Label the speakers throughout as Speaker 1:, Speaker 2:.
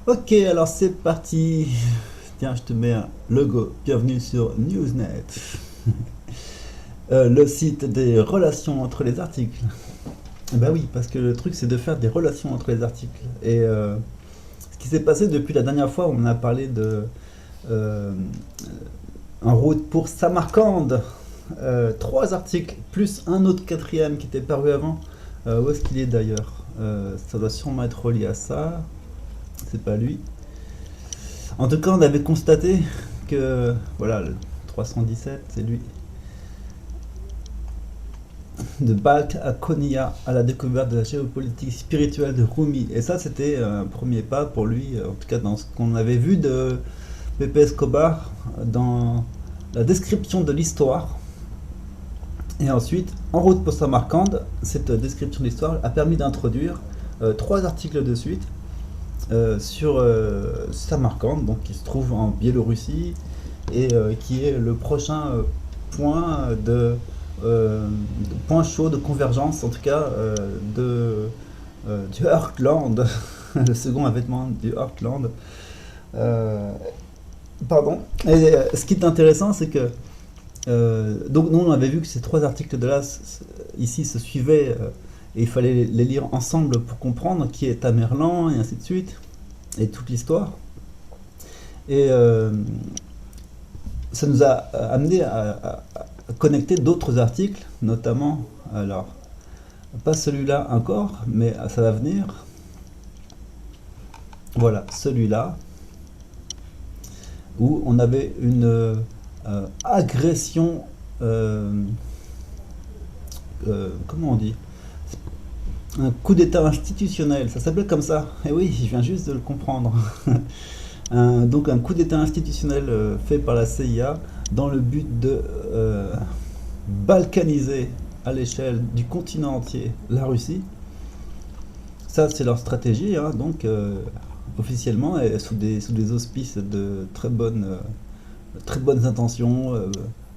Speaker 1: Ok, alors c'est parti. Tiens, je te mets un logo. Bienvenue sur Newsnet, le site des relations entre les articles. Bah oui, parce que le truc c'est de faire des relations entre les articles. Et ce qui s'est passé depuis la dernière fois, on a parlé de euh, en route pour Samarcande. Trois articles plus un autre quatrième qui était paru avant. Où est-ce qu'il est d'ailleurs? Ça doit sûrement être relié à ça. C'est pas lui. En tout cas, on avait constaté que, voilà, le 317, c'est lui, de Balkh à Konya, à la découverte de la géopolitique spirituelle de Rumi. Et ça, c'était un premier pas pour lui, en tout cas dans ce qu'on avait vu de Pepe Escobar, dans la description de l'histoire. Et ensuite, en route pour Samarcande, cette description de l'histoire a permis d'introduire trois articles de suite sur Samarcande, donc qui se trouve en Biélorussie et qui est le prochain point de point chaud de convergence, en tout cas du Heartland, le second avènement du Heartland. Euh, Pardon. Et ce qui est intéressant, c'est que donc nous on avait vu que ces trois articles de là ici se suivaient et il fallait les lire ensemble pour comprendre qui est Tamerlan et ainsi de suite et toute l'histoire. Et ça nous a amené à connecter d'autres articles, notamment, alors, pas celui-là encore, mais ça va venir. Voilà, celui-là, où on avait une agression, comment on dit, un coup d'état institutionnel, ça s'appelait comme ça. Et oui, je viens juste de le comprendre. Donc un coup d'état institutionnel fait par la CIA dans le but de balkaniser à l'échelle du continent entier la Russie. Ça, c'est leur stratégie, hein, donc officiellement, et sous des auspices de très bonnes intentions,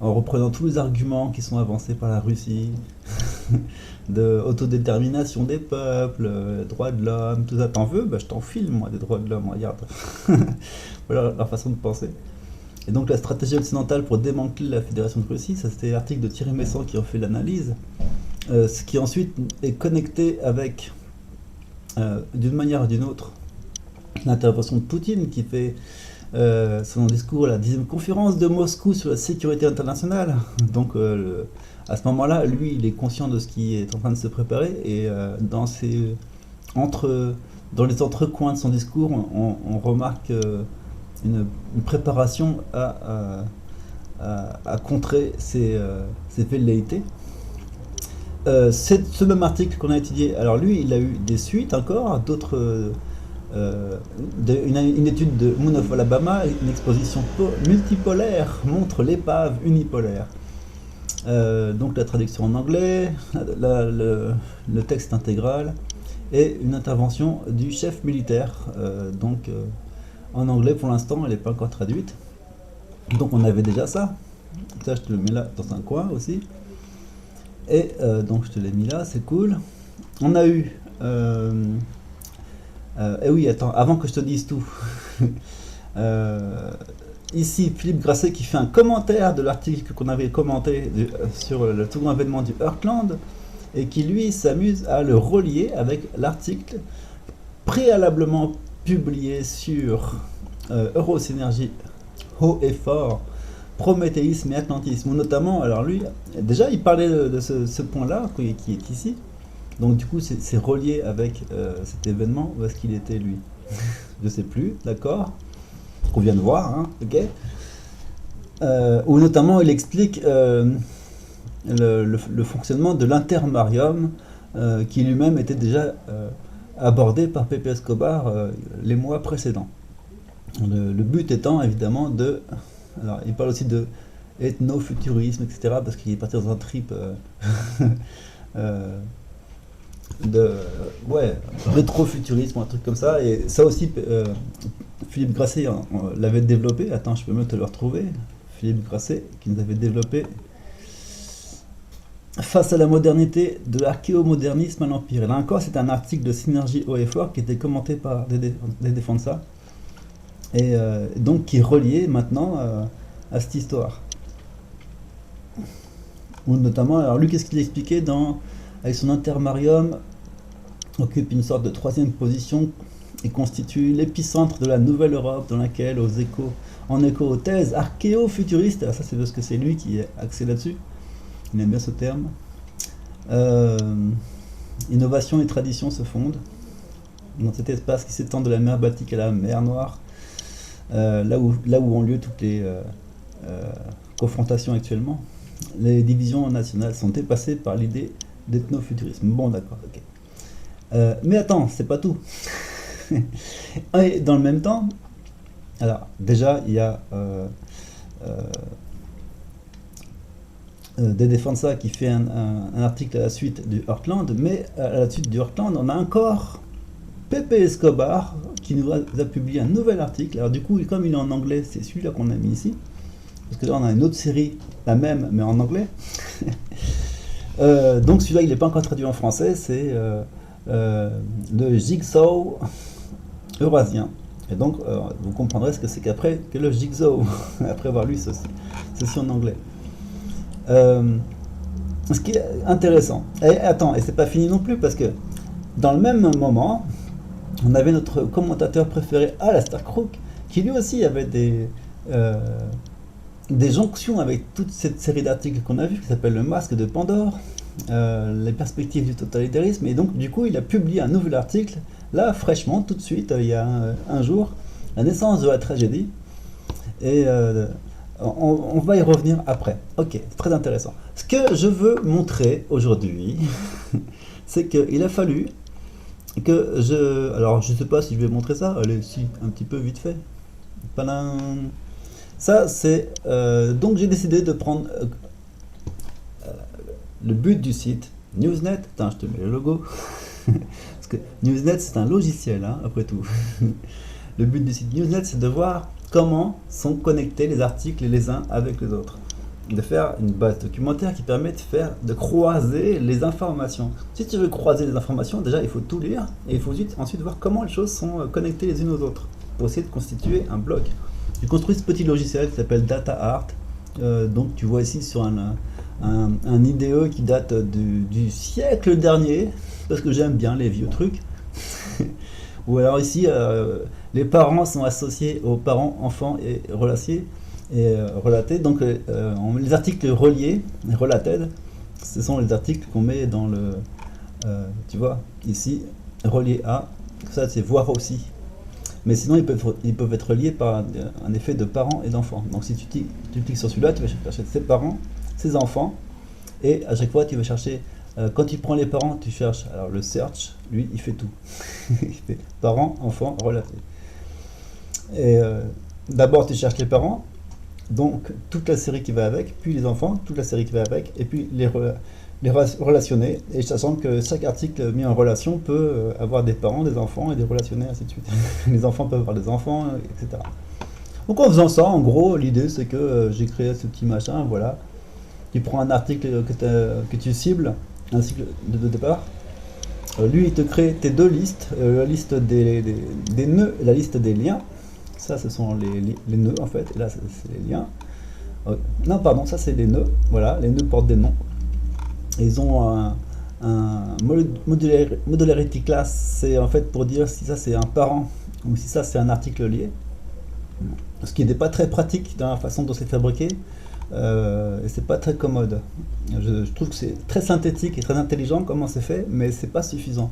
Speaker 1: en reprenant tous les arguments qui sont avancés par la Russie, de autodétermination des peuples, droits de l'homme, tout ça. T'en veux? Bah, je t'en file, moi, des droits de l'homme, regarde. Voilà leur façon de penser. Et donc la stratégie occidentale pour démanteler la Fédération de Russie, ça c'était l'article de Thierry Messon qui en fait l'analyse, ce qui ensuite est connecté avec, d'une manière ou d'une autre, l'intervention de Poutine qui fait son discours à la 10e conférence de Moscou sur la sécurité internationale. Donc à ce moment-là, lui, il est conscient de ce qui est en train de se préparer et entre, dans les entrecoins de son discours, on remarque une préparation à contrer ces velléités. C'est ce même article qu'on a étudié. Alors lui, il a eu des suites encore, d'autres, une étude de Moon of Alabama, une exposition multipolaire montre l'épave unipolaire. Donc la traduction en anglais, le texte intégral et une intervention du chef militaire. En anglais pour l'instant, elle n'est pas encore traduite. Donc on avait déjà ça. Ça, je te le mets là dans un coin aussi. Et donc je te l'ai mis là, c'est cool. On a eu... eh oui, attends, avant que je te dise tout. Euh, Ici, Philippe Grasset qui fait un commentaire de l'article qu'on avait commenté sur le second avènement du Heartland et qui lui s'amuse à le relier avec l'article préalablement publié sur Eurosynergie haut et fort, prométhéisme et atlantisme, où notamment, alors lui, déjà il parlait de ce point-là qui est ici, donc du coup c'est relié avec cet événement, où est-ce qu'il était lui? Je sais plus, d'accord, qu'on vient de voir, hein, ok, où notamment il explique le fonctionnement de l'intermarium qui lui-même était déjà abordé par Pepe Escobar les mois précédents. Le but étant évidemment de... Alors il parle aussi de ethno-futurisme, etc. parce qu'il est parti dans un trip euh, de... Ouais, rétro-futurisme, un truc comme ça. Et ça aussi, Philippe Grasset l'avait développé. Attends, je peux même te le retrouver. Philippe Grasset qui nous avait développé Face à la modernité de l'archéomodernisme à l'Empire. Et là encore, c'est un article de Synergie Haut et Fort qui était commenté par des Défensa et donc qui est relié maintenant à cette histoire. Ou notamment, alors lui, qu'est-ce qu'il expliquait avec son intermarium, occupe une sorte de troisième position et constitue l'épicentre de la nouvelle Europe dans laquelle, en écho aux thèses archéo-futuristes, ça c'est parce que c'est lui qui est axé là-dessus, il aime bien ce terme, euh, innovation et tradition se fondent dans cet espace qui s'étend de la mer Baltique à la mer Noire, là où ont lieu toutes les confrontations actuellement. Les divisions nationales sont dépassées par l'idée d'ethnofuturisme. Bon, d'accord, ok. Mais attends, c'est pas tout. Et dans le même temps, alors déjà, il y a des Defensa qui fait un article à la suite du Heartland, mais à la suite du Heartland, on a encore Pepe Escobar qui nous a publié un nouvel article. Alors du coup, comme il est en anglais, c'est celui-là qu'on a mis ici. Parce que là, on a une autre série, la même, mais en anglais. Donc celui-là, il n'est pas encore traduit en français, c'est le Jigsaw eurasien. Et donc, vous comprendrez ce que c'est qu'après que le Jigsaw, après avoir lu ceci en anglais. Ce qui est intéressant. Et attends, et c'est pas fini non plus, parce que dans le même moment, on avait notre commentateur préféré, Alastair Crooke, qui lui aussi avait des jonctions avec toute cette série d'articles qu'on a vu, qui s'appelle Le Masque de Pandore, les perspectives du totalitarisme, et donc du coup il a publié un nouvel article, là fraîchement, tout de suite, il y a un jour, La naissance de la tragédie, et on va y revenir après. Ok, très intéressant. Ce que je veux montrer aujourd'hui, c'est qu'il a fallu que alors je sais pas si je vais montrer ça, allez, si, un petit peu vite fait. Padam. Ça, c'est... donc j'ai décidé de prendre le but du site Newsnet. Attends, je te mets le logo. Parce que Newsnet, c'est un logiciel, hein, après tout. Le but du site Newsnet, c'est de voir comment sont connectés les articles les uns avec les autres. De faire une base documentaire qui permet de croiser les informations. Si tu veux croiser les informations, déjà, il faut tout lire. Et il faut ensuite voir comment les choses sont connectées les unes aux autres. Pour essayer de constituer un bloc. J'ai construit ce petit logiciel qui s'appelle DataArt. Donc tu vois ici sur un IDE qui date du siècle dernier, parce que j'aime bien les vieux trucs. Ou alors ici, les parents sont associés aux parents, enfants et relatés. Donc les articles reliés, related, ce sont les articles qu'on met dans le... tu vois, ici, relié à, ça c'est voir aussi. Mais sinon, ils peuvent être liés par un effet de parents et d'enfants. Donc si tu cliques sur celui-là, tu vas chercher ses parents, ses enfants, et à chaque fois, tu vas chercher... quand tu prends les parents, tu cherches... Alors le search, lui, il fait tout. Il fait parents, enfants, relatés. Et d'abord, tu cherches les parents, donc toute la série qui va avec, puis les enfants, toute la série qui va avec, et puis les relationner, et sachant que chaque article mis en relation peut avoir des parents, des enfants et des relationnés, ainsi de suite. Les enfants peuvent avoir des enfants, etc. Donc en faisant ça, en gros, l'idée c'est que j'ai créé ce petit machin, voilà. Tu prends un article que tu cibles, un cycle de départ. Lui, il te crée tes deux listes, la liste des nœuds et la liste des liens. Ça, ce sont les nœuds en fait, et là, c'est les liens. Non, pardon, ça c'est les nœuds, voilà, les nœuds portent des noms. Ils ont un modularity class, c'est en fait pour dire si ça c'est un parent ou si ça c'est un article lié. Ce qui n'est pas très pratique dans la façon dont c'est fabriqué, et c'est pas très commode. Je trouve que c'est très synthétique et très intelligent comment c'est fait, mais c'est pas suffisant.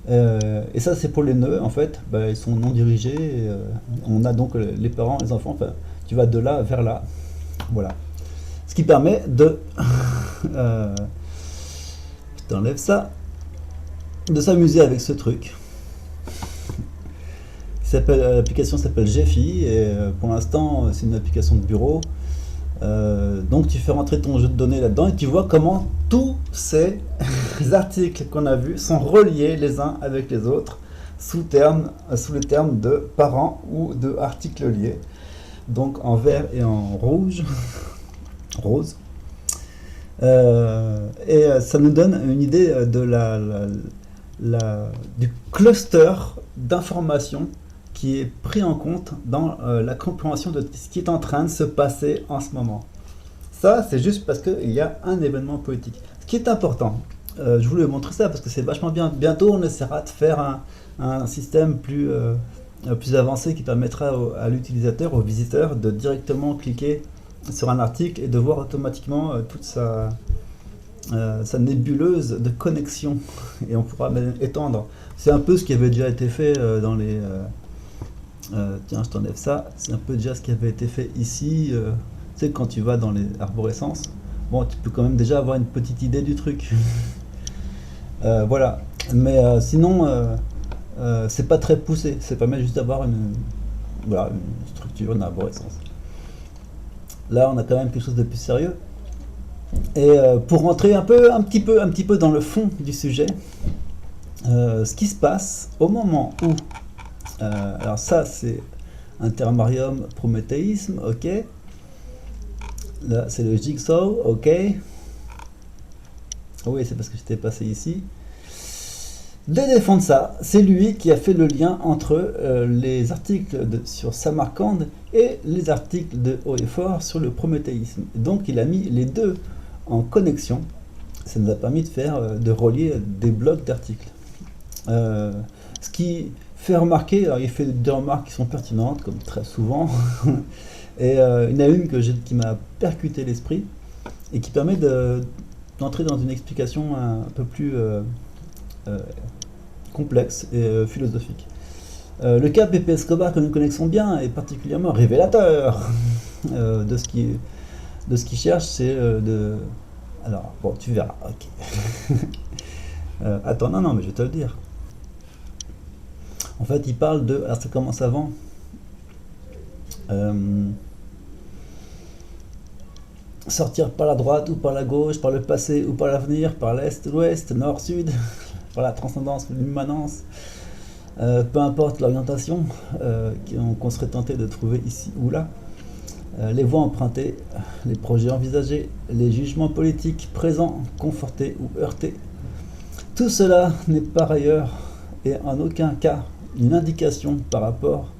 Speaker 1: Et ça c'est pour les nœuds en fait, ils sont non dirigés, on a donc les parents, les enfants, enfin tu vas de là vers là, voilà. Ce qui permet de... je t'enlève ça, de s'amuser avec ce truc. L'application s'appelle Gephi, et pour l'instant c'est une application de bureau. Donc tu fais rentrer ton jeu de données là-dedans et tu vois comment tous ces articles qu'on a vus sont reliés les uns avec les autres sous le terme de parents ou de articles liés. Donc en vert et en rouge, rose. Ça nous donne une idée de du cluster d'informations qui est pris en compte dans la compréhension de ce qui est en train de se passer en ce moment. Ça, c'est juste parce qu'il y a un événement politique. Ce qui est important, je voulais vous montrer ça parce que c'est vachement bien. Bientôt, on essaiera de faire un système plus avancé qui permettra à l'utilisateur, au visiteur, de directement cliquer sur un article et de voir automatiquement toute sa nébuleuse de connexion. Et on pourra même étendre. C'est un peu ce qui avait déjà été fait dans les... tiens, je t'enlève ça. C'est un peu déjà ce qui avait été fait ici. Tu sais, quand tu vas dans les arborescences, bon, tu peux quand même déjà avoir une petite idée du truc. Voilà. Mais sinon, c'est pas très poussé. Ça permet juste d'avoir voilà, une structure, une arborescence. Là, on a quand même quelque chose de plus sérieux. Et pour rentrer un petit peu dans le fond du sujet, ce qui se passe au moment où, alors ça c'est Intermarium Prométhéisme, ok. Là c'est le Jigsaw, ok. Oui, c'est parce que j'étais passé ici. De défendre ça, c'est lui qui a fait le lien entre les articles sur Samarcande et les articles de Haut et Fort sur le prométhéisme. Donc il a mis les deux en connexion. Ça nous a permis de relier des blocs d'articles. Ce qui fait remarquer, alors il fait des remarques qui sont pertinentes, comme très souvent, et il y en a une qui m'a percuté l'esprit, et qui permet d'entrer dans une explication un peu plus complexe et philosophique. Le cas Pepe Escobar que nous connaissons bien est particulièrement révélateur de ce qu'il cherche, c'est de... Alors, bon, tu verras, ok. Attends, non, mais je vais te le dire. En fait, il parle de... Alors, ça commence avant. Sortir par la droite ou par la gauche, par le passé ou par l'avenir, par l'est, l'ouest, nord, sud, par la transcendance ou l'immanence. Peu importe l'orientation qu'on serait tenté de trouver ici ou là. Les voies empruntées, les projets envisagés, les jugements politiques présents, confortés ou heurtés. Tout cela n'est par ailleurs et en aucun cas une indication par rapport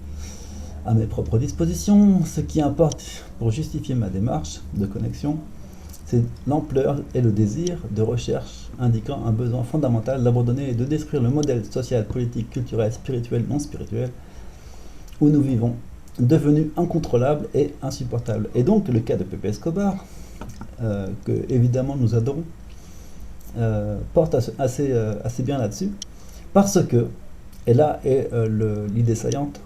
Speaker 1: à mes propres dispositions. Ce qui importe pour justifier ma démarche de connexion, c'est l'ampleur et le désir de recherche indiquant un besoin fondamental d'abandonner et de détruire le modèle social, politique, culturel, spirituel, non spirituel où nous vivons, devenu incontrôlable et insupportable. Et donc le cas de Pepe Escobar, que évidemment nous adorons, porte assez bien là-dessus, parce que, et là est l'idée saillante,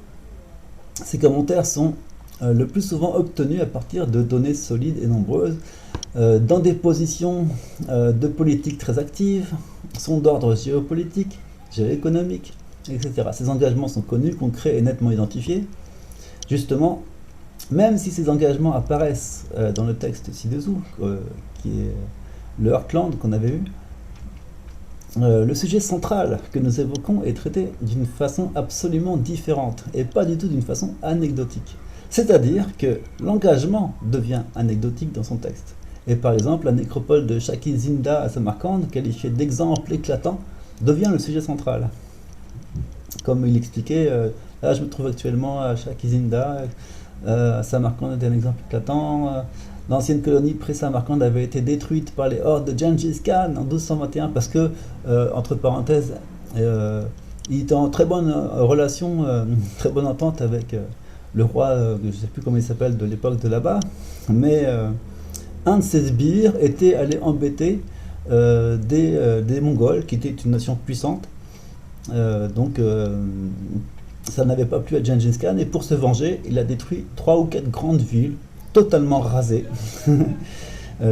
Speaker 1: ces commentaires sont le plus souvent obtenus à partir de données solides et nombreuses, dans des positions de politique très actives, sont d'ordre géopolitique, géoéconomique, etc. Ces engagements sont connus, concrets et nettement identifiés. Justement, même si ces engagements apparaissent dans le texte ci-dessous, qui est le Heartland qu'on avait vu, le sujet central que nous évoquons est traité d'une façon absolument différente et pas du tout d'une façon anecdotique. C'est-à-dire que l'engagement devient anecdotique dans son texte. Et par exemple, la nécropole de Shaki Zinda à Samarcande, qualifiée d'exemple éclatant, devient le sujet central. Comme il expliquait, là je me trouve actuellement à Shaki Zinda, Samarcande est un exemple éclatant. L'ancienne colonie pré-Samarcande avait été détruite par les hordes de Gengis Khan en 1221 parce que, entre parenthèses, il était en très bonne relation, très bonne entente avec le roi, je ne sais plus comment il s'appelle, de l'époque de là-bas, mais un de ses sbires était allé embêter des Mongols, qui étaient une nation puissante. Donc ça n'avait pas plu à Gengis Khan, et pour se venger, il a détruit 3 ou 4 grandes villes, totalement rasées,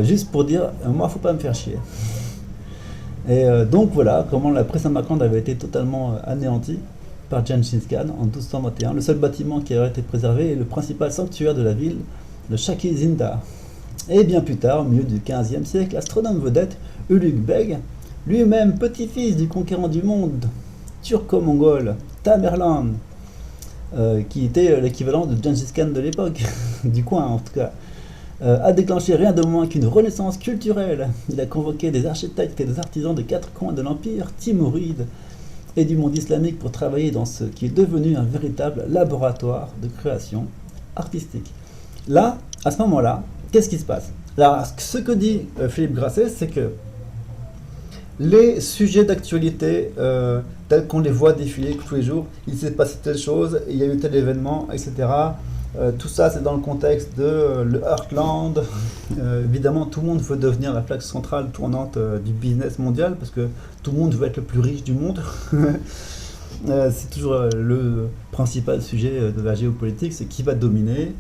Speaker 1: juste pour dire, moi faut pas me faire chier. Et donc voilà comment la pré-Samarcande avait été totalement anéantie par Gengis Khan en 1221. Le seul bâtiment qui aurait été préservé est le principal sanctuaire de la ville, le Shaki Zinda. Et bien plus tard, au milieu du XVe siècle, l'astronome vedette Ulugh Beg, lui-même petit-fils du conquérant du monde turco-mongol Tamerlan, qui était l'équivalent de Gengis Khan de l'époque, du coin en tout cas, a déclenché rien de moins qu'une renaissance culturelle. Il a convoqué des architectes et des artisans des quatre coins de l'Empire timuride et du monde islamique pour travailler dans ce qui est devenu un véritable laboratoire de création artistique. Là, à ce moment-là, qu'est-ce qui se passe? Alors, ce que dit Philippe Grasset, c'est que les sujets d'actualité, tels qu'on les voit défiler tous les jours, il s'est passé telle chose, il y a eu tel événement, etc. Tout ça, c'est dans le contexte de le Heartland. Évidemment, tout le monde veut devenir la plaque centrale tournante du business mondial, parce que tout le monde veut être le plus riche du monde. C'est toujours le principal sujet de la géopolitique, c'est qui va dominer.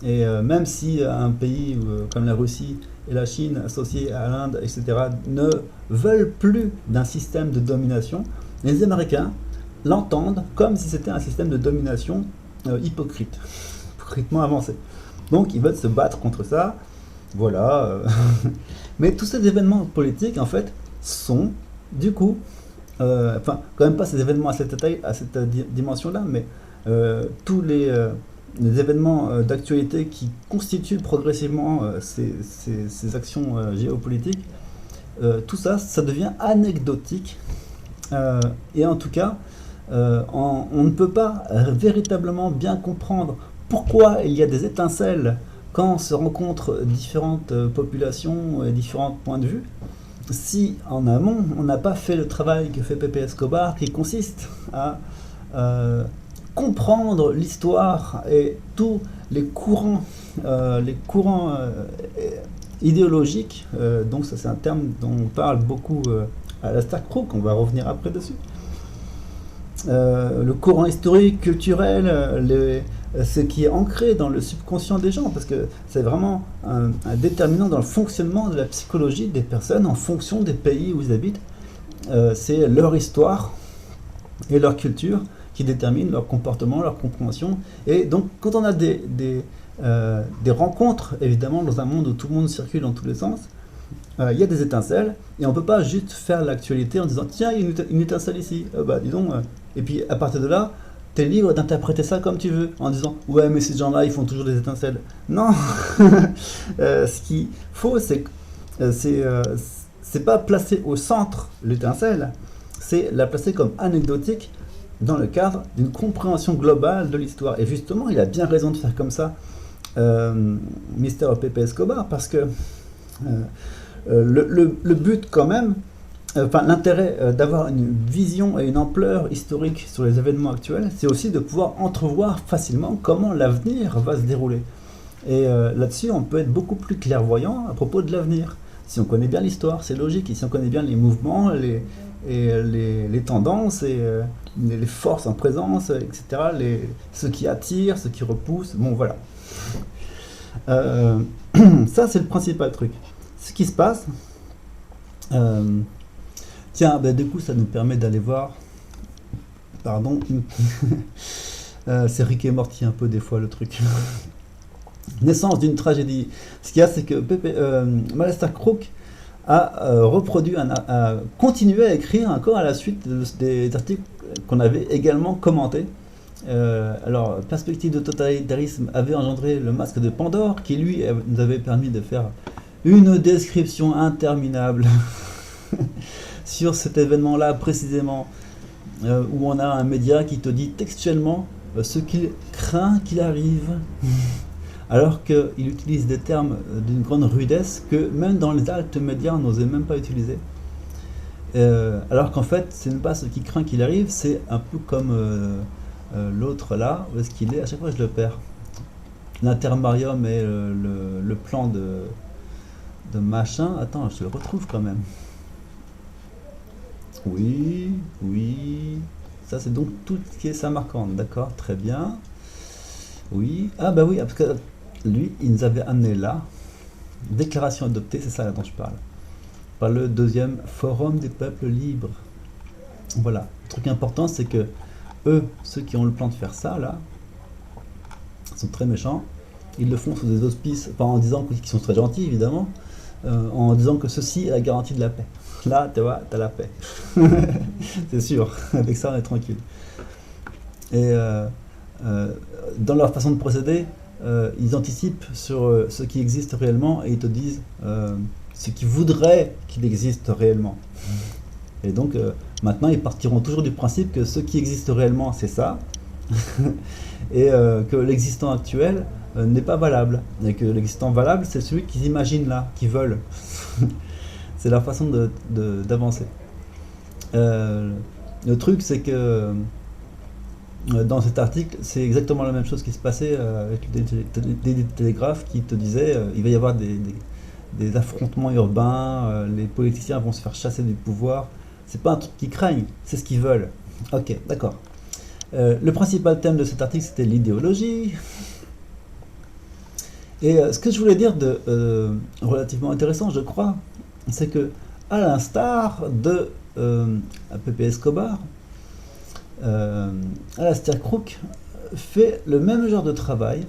Speaker 1: Et même si un pays comme la Russie et la Chine, associés à l'Inde, etc., ne veulent plus d'un système de domination, les Américains l'entendent comme si c'était un système de domination hypocritement avancé. Donc ils veulent se battre contre ça, voilà. Mais tous ces événements politiques, en fait, sont, du coup, enfin, quand même pas ces événements à cette taille, à cette dimension-là, mais tous les événements d'actualité qui constituent progressivement ces actions géopolitiques, tout ça, ça devient anecdotique. Et en tout cas, on ne peut pas véritablement bien comprendre pourquoi il y a des étincelles quand se rencontrent différentes populations et différents points de vue, si en amont, on n'a pas fait le travail que fait Pepe Escobar, qui consiste à comprendre l'histoire et tous les courants idéologiques, donc ça c'est un terme dont on parle beaucoup à la Starkrook, on va revenir après dessus. Le courant historique, culturel, ce qui est ancré dans le subconscient des gens, parce que c'est vraiment un déterminant dans le fonctionnement de la psychologie des personnes en fonction des pays où ils habitent. C'est leur histoire et leur culture qui déterminent leur comportement, leur compréhension. Et donc, quand on a des rencontres, évidemment, dans un monde où tout le monde circule dans tous les sens, il y a des étincelles, et on ne peut pas juste faire l'actualité en disant tiens, il y a une étincelle ici, disons, et puis à partir de là, t'es libre d'interpréter ça comme tu veux, en disant ouais, mais ces gens-là, ils font toujours des étincelles. Non. Ce qu'il faut, c'est pas placer au centre l'étincelle, c'est la placer comme anecdotique dans le cadre d'une compréhension globale de l'histoire. Et justement, il a bien raison de faire comme ça, Mister Pepe Escobar, parce que le but quand même, l'intérêt d'avoir une vision et une ampleur historique sur les événements actuels, c'est aussi de pouvoir entrevoir facilement comment l'avenir va se dérouler. Et là-dessus, on peut être beaucoup plus clairvoyant à propos de l'avenir. Si on connaît bien l'histoire, c'est logique, et si on connaît bien les mouvements, les tendances, et les forces en présence, etc., ce qui attire, ce qui repousse, bon voilà. Ça, c'est le principal truc. Ce qui se passe, tiens, du coup, ça nous permet d'aller voir, pardon, c'est Rick et Morty un peu des fois le truc. Naissance d'une tragédie. Ce qu'il y a, c'est que Malastair Crook a reproduit, a continué à écrire encore à la suite des articles qu'on avait également commentés. Alors, Perspective de totalitarisme avait engendré le masque de Pandore, qui lui nous avait permis de faire une description interminable sur cet événement-là précisément, où on a un média qui te dit textuellement ce qu'il craint qu'il arrive, alors qu'il utilise des termes d'une grande rudesse que même dans les altes médias on n'osait même pas utiliser. Alors qu'en fait, ce n'est pas ce qui craint qu'il arrive, c'est un peu comme l'autre là, où est-ce qu'il est? À chaque fois je le perds. L'intermarium et le plan de machin. Attends, je le retrouve quand même. Oui, oui. Ça, c'est donc tout ce qui est Samarcande. D'accord, très bien. Oui. Ah, bah oui, parce que lui, il nous avait amené là. Déclaration adoptée, c'est ça là dont je parle. Par le deuxième Forum des peuples libres. Voilà. Le truc important, c'est que eux, ceux qui ont le plan de faire ça, là, sont très méchants. Ils le font sous des auspices, pas en disant qu'ils sont très gentils, évidemment, en disant que ceci est la garantie de la paix. Là, tu vois, t'as la paix. C'est sûr, avec ça, on est tranquille. Et dans leur façon de procéder, ils anticipent sur ce qui existe réellement et ils te disent ce qu'ils voudraient qu'il existe réellement. Et donc maintenant ils partiront toujours du principe que ce qui existe réellement c'est ça, et que l'existant actuel n'est pas valable, et que l'existant valable c'est celui qu'ils imaginent là, qu'ils veulent. C'est leur façon d'avancer. Le truc c'est que dans cet article, c'est exactement la même chose qui se passait avec des télégraphes qui te disaient il va y avoir des affrontements urbains, les politiciens vont se faire chasser du pouvoir. C'est pas un truc qu'ils craignent, c'est ce qu'ils veulent. Ok, d'accord. Le principal thème de cet article, c'était l'idéologie. Et ce que je voulais dire de relativement intéressant, je crois, c'est que, à l'instar de Pepe Escobar, Alastair Crooke fait le même genre de travail,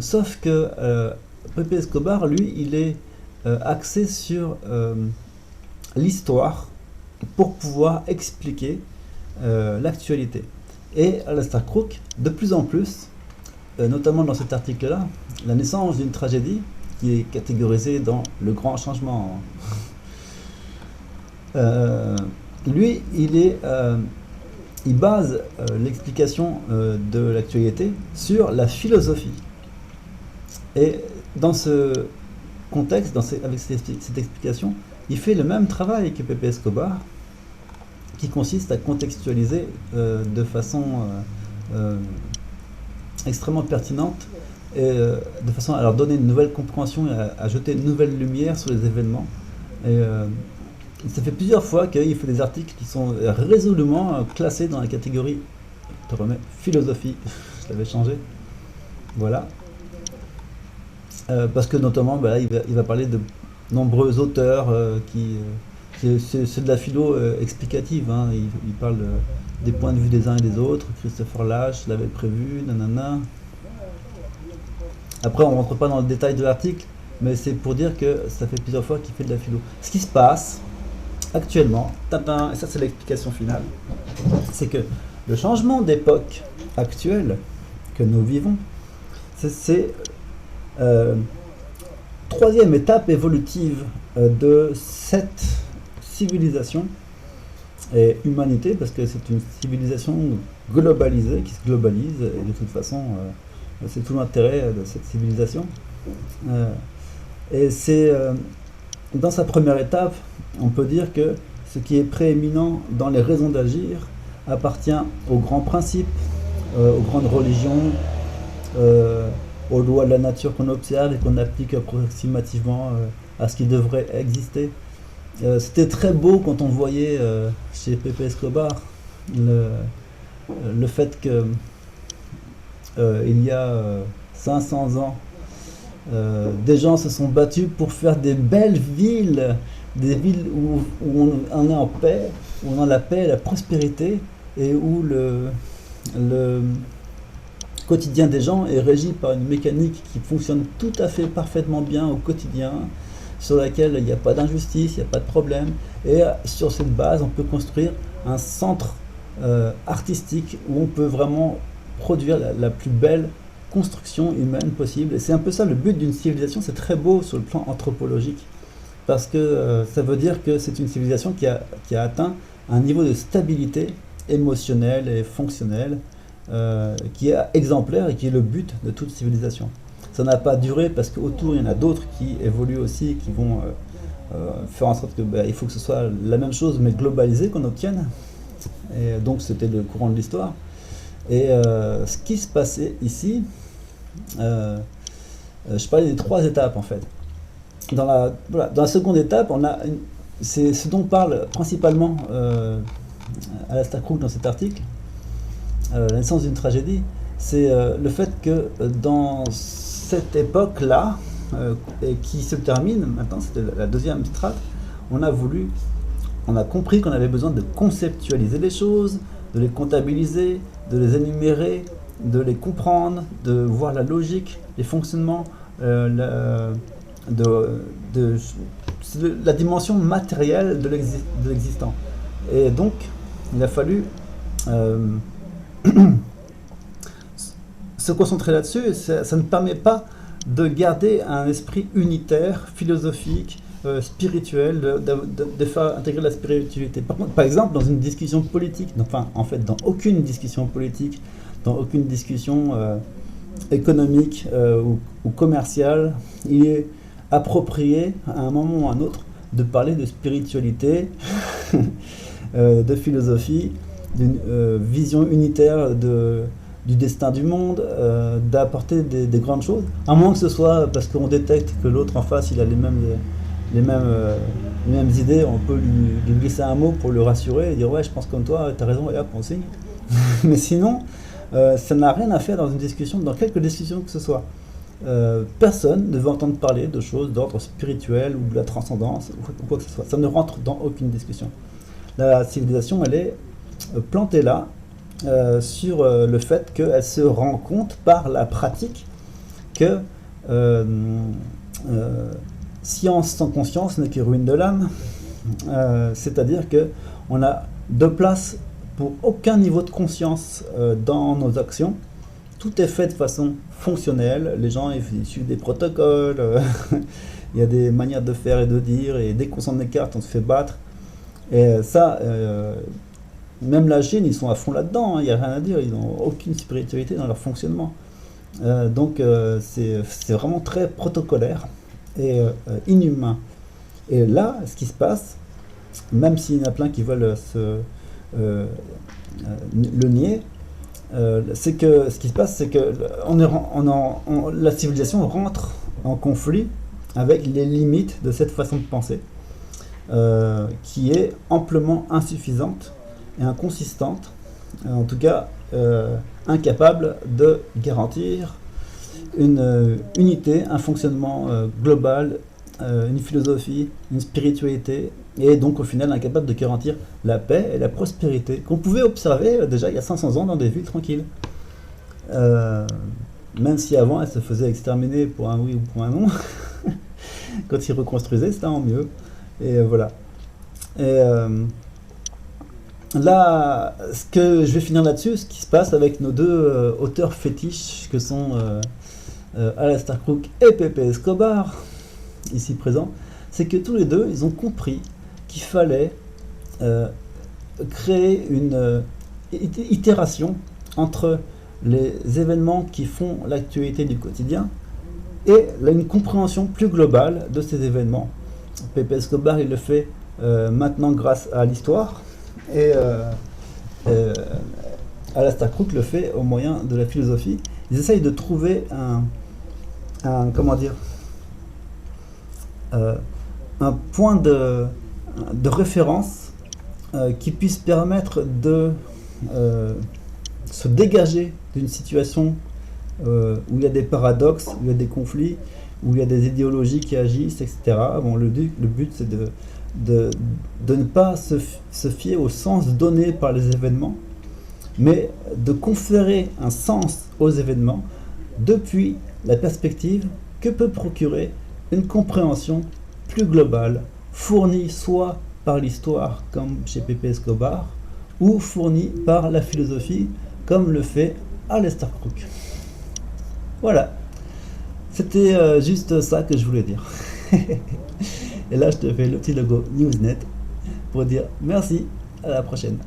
Speaker 1: sauf que Pepe Escobar, lui, il est axé sur l'histoire pour pouvoir expliquer l'actualité. Et Alastair Crooke, de plus en plus, notamment dans cet article-là, la naissance d'une tragédie qui est catégorisée dans le grand changement. Lui, il base l'explication de l'actualité sur la philosophie. Et dans ce contexte, avec cette explication, il fait le même travail que Pepe Escobar, qui consiste à contextualiser de façon extrêmement pertinente, et de façon à leur donner une nouvelle compréhension et à jeter une nouvelle lumière sur les événements. Et ça fait plusieurs fois qu'il fait des articles qui sont résolument classés dans la catégorie, je te remets, philosophie, je l'avais changé, voilà. Parce que notamment, là, il va parler de nombreux auteurs c'est de la philo explicative, hein. Il parle des points de vue des uns et des autres. Christopher Lasch l'avait prévu, nanana. Après, on rentre pas dans le détail de l'article, mais c'est pour dire que ça fait plusieurs fois qu'il fait de la philo. Ce qui se passe actuellement, et ça c'est l'explication finale, c'est que le changement d'époque actuelle que nous vivons, c'est troisième étape évolutive de cette civilisation et humanité, parce que c'est une civilisation globalisée qui se globalise, et de toute façon c'est tout l'intérêt de cette civilisation. Et c'est dans sa première étape, on peut dire que ce qui est prééminent dans les raisons d'agir appartient aux grands principes, aux grandes religions, aux lois de la nature qu'on observe et qu'on applique approximativement à ce qui devrait exister. C'était très beau quand on voyait chez Pepe Escobar le fait que il y a 500 ans, des gens se sont battus pour faire des belles villes, des villes où on est en paix, où on a la paix, la prospérité, et où le quotidien des gens est régi par une mécanique qui fonctionne tout à fait parfaitement bien au quotidien, sur laquelle il n'y a pas d'injustice, il n'y a pas de problème, et sur cette base on peut construire un centre artistique où on peut vraiment produire la plus belle construction humaine possible. Et c'est un peu ça le but d'une civilisation. C'est très beau sur le plan anthropologique, parce que ça veut dire que c'est une civilisation qui a atteint un niveau de stabilité émotionnelle et fonctionnelle qui est exemplaire et qui est le but de toute civilisation. Ça n'a pas duré parce qu'autour il y en a d'autres qui évoluent aussi, qui vont faire en sorte que il faut que ce soit la même chose mais globalisé qu'on obtienne. Et donc c'était le courant de l'histoire. Et ce qui se passait ici, je parlais des trois étapes en fait. Dans la seconde étape, c'est ce dont parle principalement Alastair Crooke dans cet article, la naissance d'une tragédie, c'est le fait que dans cette époque-là, et qui se termine maintenant, c'était la deuxième strate, on a compris qu'on avait besoin de conceptualiser les choses, de les comptabiliser, de les énumérer, de les comprendre, de voir la logique, les fonctionnements, la dimension matérielle de l'existant. Et donc, il a fallu se concentrer là-dessus, ça ne permet pas de garder un esprit unitaire, philosophique, spirituel, de faire intégrer la spiritualité. Par contre, par exemple, dans une discussion politique, enfin, en fait, dans aucune discussion politique, dans aucune discussion économique ou commerciale, il est approprié, à un moment ou à un autre, de parler de spiritualité, de philosophie, d'une vision unitaire du destin du monde, d'apporter des grandes choses, à moins que ce soit parce qu'on détecte que l'autre en face il a les mêmes idées, on peut lui glisser un mot pour le rassurer et dire ouais je pense comme toi, t'as raison et hop on signe. Mais sinon, ça n'a rien à faire dans une discussion, dans quelque discussion que ce soit. Personne ne veut entendre parler de choses d'ordre spirituel ou de la transcendance ou quoi que ce soit. Ça ne rentre dans aucune discussion. La civilisation, elle est plantée là sur le fait qu'elle se rend compte par la pratique que science sans conscience n'est que ruine de l'âme. C'est-à-dire qu'on n'a de place pour aucun niveau de conscience dans nos actions. Tout est fait de façon fonctionnelle. Les gens ils suivent des protocoles, il y a des manières de faire et de dire, et dès qu'on s'en écarte, on se fait battre. Et ça, même la Chine, ils sont à fond là-dedans, il n'y a rien à dire, ils n'ont aucune spiritualité dans leur fonctionnement. Donc c'est vraiment très protocolaire et inhumain. Et là, ce qui se passe, même s'il y en a plein qui veulent le nier, c'est que ce qui se passe, c'est que la civilisation rentre en conflit avec les limites de cette façon de penser, qui est amplement insuffisante et inconsistante, en tout cas incapable de garantir une unité, un fonctionnement global, une philosophie, une spiritualité, et donc au final incapable de garantir la paix et la prospérité qu'on pouvait observer déjà il y a 500 ans dans des villes tranquilles. Même si avant elles se faisaient exterminer pour un oui ou pour un non, quand ils reconstruisaient c'était en mieux. Et voilà. Et là, ce que je vais finir là-dessus, ce qui se passe avec nos deux auteurs fétiches que sont Alastair Crooke et Pepe Escobar, ici présents, c'est que tous les deux, ils ont compris qu'il fallait créer une itération entre les événements qui font l'actualité du quotidien et une compréhension plus globale de ces événements. Pepe Escobar, il le fait maintenant grâce à l'histoire, et Alastair Crooke le fait au moyen de la philosophie. Ils essayent de trouver comment dire, un point de référence qui puisse permettre de se dégager d'une situation où il y a des paradoxes, où il y a des conflits, où il y a des idéologies qui agissent, etc. Bon, le but c'est de ne pas se fier au sens donné par les événements, mais de conférer un sens aux événements depuis la perspective que peut procurer une compréhension plus globale, fournie soit par l'histoire, comme chez Pepe Escobar, ou fournie par la philosophie, comme le fait Alastair Crooke. Voilà, c'était juste ça que je voulais dire. Et là, je te fais le petit logo Newsnet pour dire merci, à la prochaine.